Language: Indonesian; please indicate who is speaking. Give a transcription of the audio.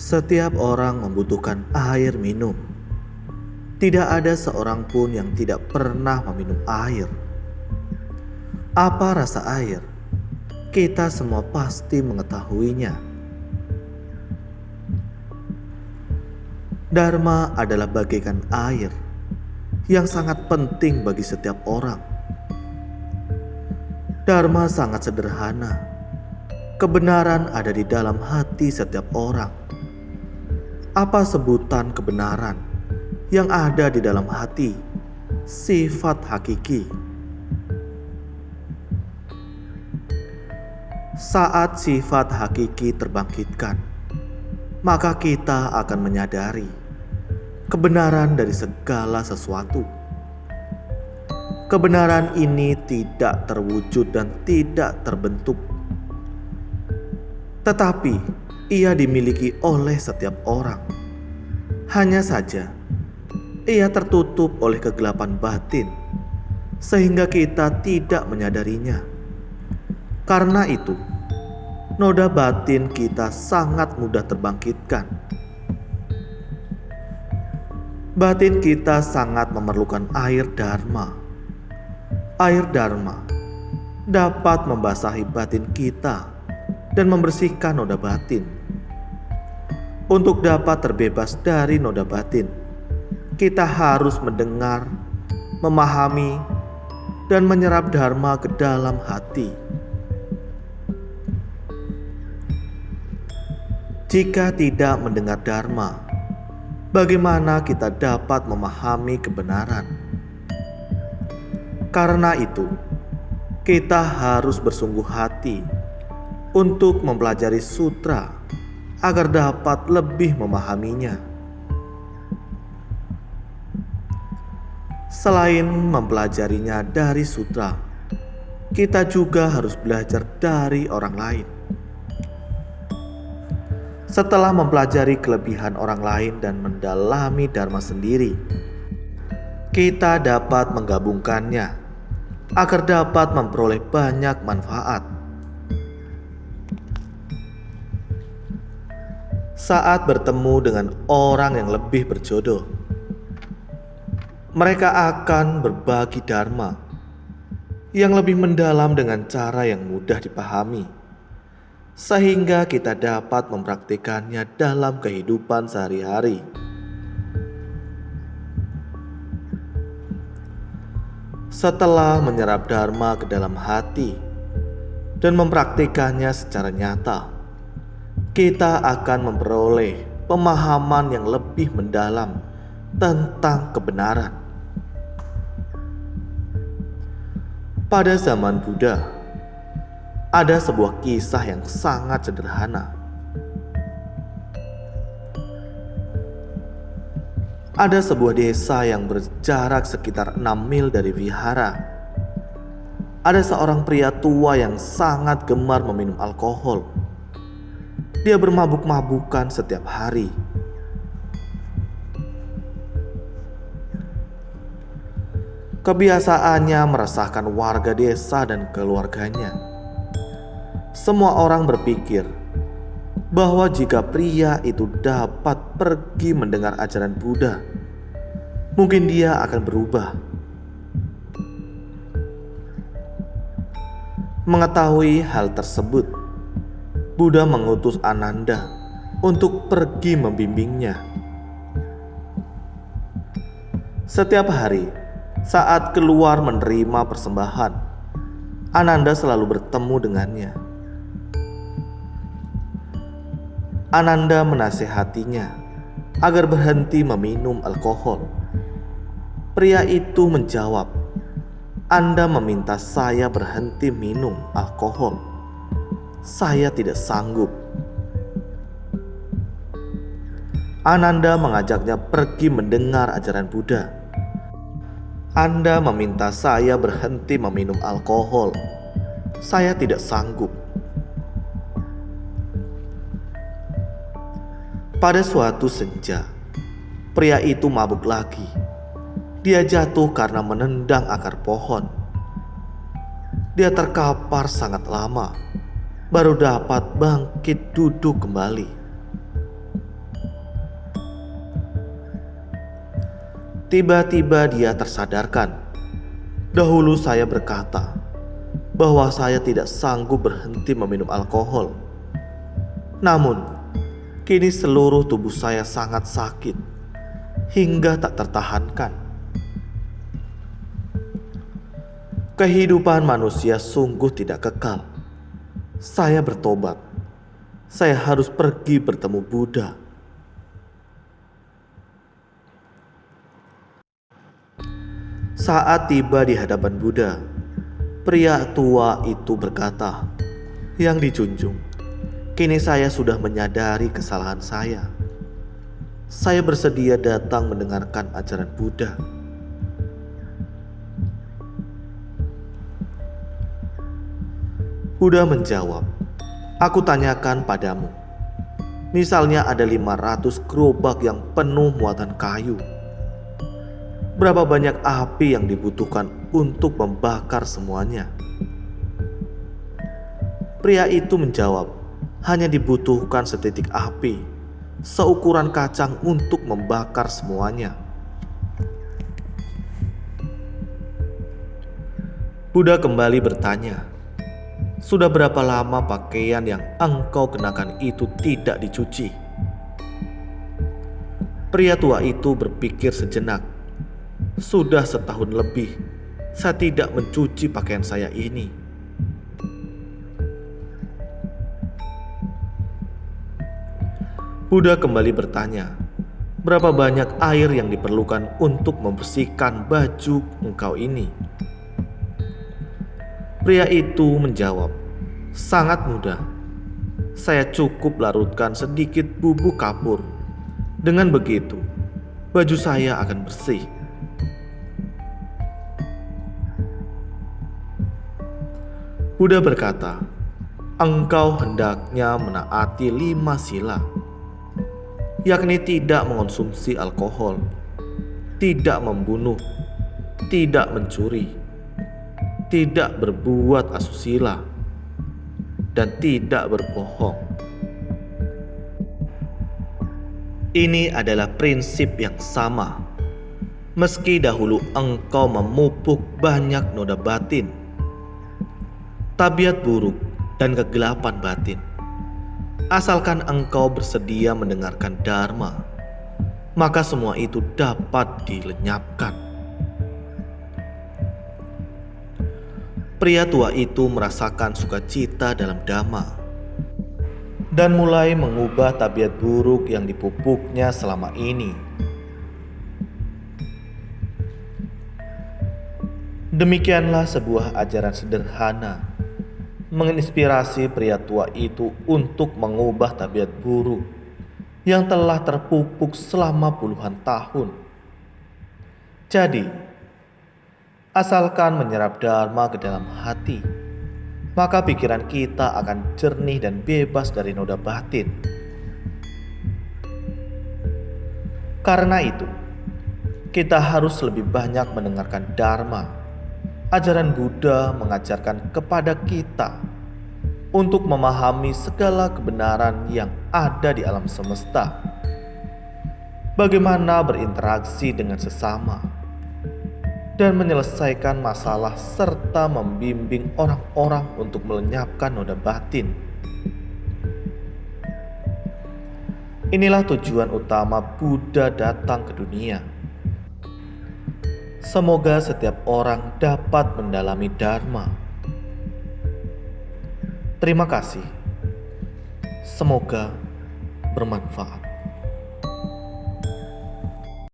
Speaker 1: Setiap orang membutuhkan air minum. Tidak ada seorang pun yang tidak pernah meminum air. Apa rasa air? Kita semua pasti mengetahuinya. Dharma adalah bagaikan air yang sangat penting bagi setiap orang. Dharma sangat sederhana. Kebenaran ada di dalam hati setiap orang. Apa sebutan kebenaran yang ada di dalam hati? Sifat hakiki. Saat sifat hakiki terbangkitkan, maka kita akan menyadari kebenaran dari segala sesuatu. Kebenaran ini tidak terwujud dan tidak terbentuk, tetapi ia dimiliki oleh setiap orang. Hanya saja ia tertutup oleh kegelapan batin sehingga kita tidak menyadarinya. Karena itu, noda batin kita sangat mudah terbangkitkan. Batin kita sangat memerlukan air dharma. Air dharma dapat membasahi batin kita dan membersihkan noda batin. Untuk dapat terbebas dari noda batin, kita harus mendengar, memahami, dan menyerap dharma ke dalam hati. Jika tidak mendengar dharma, bagaimana kita dapat memahami kebenaran? Karena itu, kita harus bersungguh hati untuk mempelajari sutra agar dapat lebih memahaminya. Selain mempelajarinya dari sutra, kita juga harus belajar dari orang lain. Setelah mempelajari kelebihan orang lain dan mendalami dharma sendiri, kita dapat menggabungkannya agar dapat memperoleh banyak manfaat. Saat bertemu dengan orang yang lebih berjodoh, mereka akan berbagi dharma yang lebih mendalam dengan cara yang mudah dipahami, sehingga kita dapat mempraktikannya dalam kehidupan sehari-hari. Setelah menyerap dharma ke dalam hati dan mempraktikannya secara nyata, kita akan memperoleh pemahaman yang lebih mendalam tentang kebenaran. Pada zaman Buddha, ada sebuah kisah yang sangat sederhana. Ada sebuah desa yang berjarak sekitar 6 mil dari vihara. Ada seorang pria tua yang sangat gemar meminum alkohol. Dia bermabuk-mabukan setiap hari. Kebiasaannya meresahkan warga desa dan keluarganya. Semua orang berpikir bahwa jika pria itu dapat pergi mendengar ajaran Buddha, mungkin dia akan berubah. Mengetahui hal tersebut, Buddha mengutus Ananda untuk pergi membimbingnya. Setiap hari, saat keluar menerima persembahan, Ananda selalu bertemu dengannya. Ananda menasihatinya agar berhenti meminum alkohol. Pria itu menjawab, "Anda meminta saya berhenti minum alkohol. Saya tidak sanggup." Ananda mengajaknya pergi mendengar ajaran Buddha. "Anda meminta saya berhenti meminum alkohol. Saya tidak sanggup." Pada suatu senja, pria itu mabuk lagi. Dia jatuh karena menendang akar pohon. Dia terkapar sangat lama, baru dapat bangkit duduk kembali. Tiba-tiba dia tersadarkan. Dahulu saya berkata bahwa saya tidak sanggup berhenti meminum alkohol. Namun, kini seluruh tubuh saya sangat sakit hingga tak tertahankan. Kehidupan manusia sungguh tidak kekal. Saya bertobat. Saya harus pergi bertemu Buddha. Saat tiba di hadapan Buddha, pria tua itu berkata, "Yang dijunjung, kini saya sudah menyadari kesalahan saya. Saya bersedia datang mendengarkan ajaran Buddha." Buddha menjawab, "Aku tanyakan padamu, misalnya ada 500 gerobak yang penuh muatan kayu. Berapa banyak api yang dibutuhkan untuk membakar semuanya?" Pria itu menjawab, "Hanya dibutuhkan setitik api, seukuran kacang untuk membakar semuanya." Buddha kembali bertanya, "Sudah berapa lama pakaian yang engkau kenakan itu tidak dicuci?" Pria tua itu berpikir sejenak. "Sudah setahun lebih saya tidak mencuci pakaian saya ini." Buddha kembali bertanya, "Berapa banyak air yang diperlukan untuk membersihkan baju engkau ini?" Pria itu menjawab, "Sangat mudah. Saya cukup larutkan sedikit bubuk kapur. Dengan begitu, baju saya akan bersih." Buddha berkata, "Engkau hendaknya menaati 5 sila, yakni tidak mengonsumsi alkohol, tidak membunuh, tidak mencuri, tidak berbuat asusila, dan tidak berbohong." Ini adalah prinsip yang sama. Meski dahulu engkau memupuk banyak noda batin, tabiat buruk, dan kegelapan batin, asalkan engkau bersedia mendengarkan Dharma, maka semua itu dapat dilenyapkan. Pria tua itu merasakan sukacita dalam Dhamma dan mulai mengubah tabiat buruk yang dipupuknya selama ini. Demikianlah sebuah ajaran sederhana menginspirasi pria tua itu untuk mengubah tabiat buruk yang telah terpupuk selama puluhan tahun. Jadi, asalkan menyerap Dharma ke dalam hati, maka pikiran kita akan jernih dan bebas dari noda batin. Karena itu, kita harus lebih banyak mendengarkan Dharma. Ajaran Buddha mengajarkan kepada kita untuk memahami segala kebenaran yang ada di alam semesta, bagaimana berinteraksi dengan sesama, dan menyelesaikan masalah serta membimbing orang-orang untuk melenyapkan noda batin. Inilah tujuan utama Buddha datang ke dunia. Semoga setiap orang dapat mendalami Dharma. Terima kasih. Semoga bermanfaat.